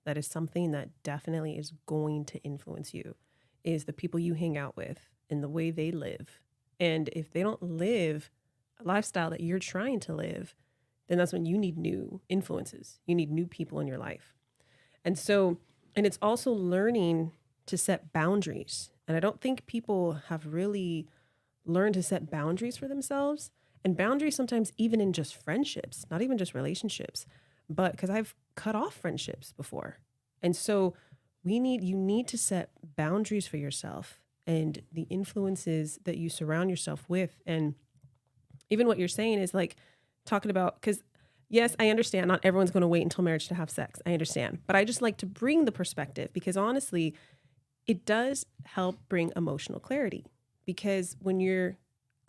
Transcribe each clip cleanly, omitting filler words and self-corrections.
that is something that definitely is going to influence you, is the people you hang out with and the way they live. And if they don't live a lifestyle that you're trying to live, then that's when you need new influences. You need new people in your life. And so, and it's also learning to set boundaries. And I don't think people have really learned to set boundaries for themselves. And boundaries sometimes even in just friendships, not even just relationships, but because I've cut off friendships before. And so you need to set boundaries for yourself and the influences that you surround yourself with. And even what you're saying is like talking about, because yes, I understand not everyone's going to wait until marriage to have sex. I understand. But I just like to bring the perspective because honestly, it does help bring emotional clarity. Because when you're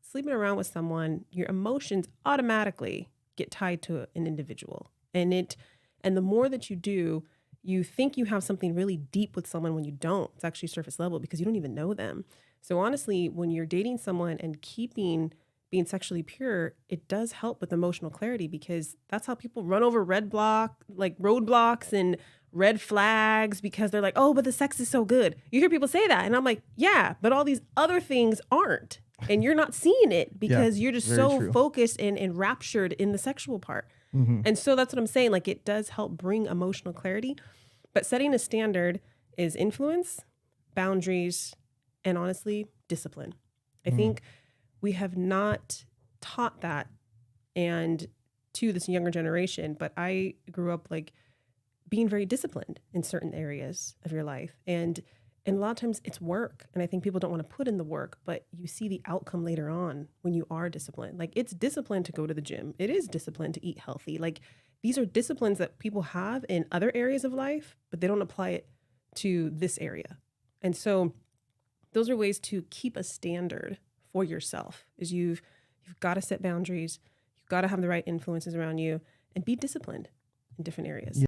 sleeping around with someone, your emotions automatically get tied to an individual. And the more that you do, you think you have something really deep with someone when you don't. It's actually surface level because you don't even know them. So honestly, when you're dating someone and being sexually pure, it does help with emotional clarity because that's how people run over roadblocks and red flags because they're like, oh, but the sex is so good. You hear people say that. And I'm like, yeah, but all these other things aren't. And you're not seeing it because you're just so true. focused and enraptured in the sexual part. Mm-hmm. And so that's what I'm saying. Like it does help bring emotional clarity, but setting a standard is influence, boundaries, and honestly, discipline. I think we have not taught that and to this younger generation, but I grew up like being very disciplined in certain areas of your life. And a lot of times it's work. And I think people don't want to put in the work, but you see the outcome later on when you are disciplined. Like it's discipline to go to the gym. It is discipline to eat healthy. Like these are disciplines that people have in other areas of life, but they don't apply it to this area. And so those are ways to keep a standard for yourself is you've got to set boundaries. You've got to have the right influences around you and be disciplined in different areas.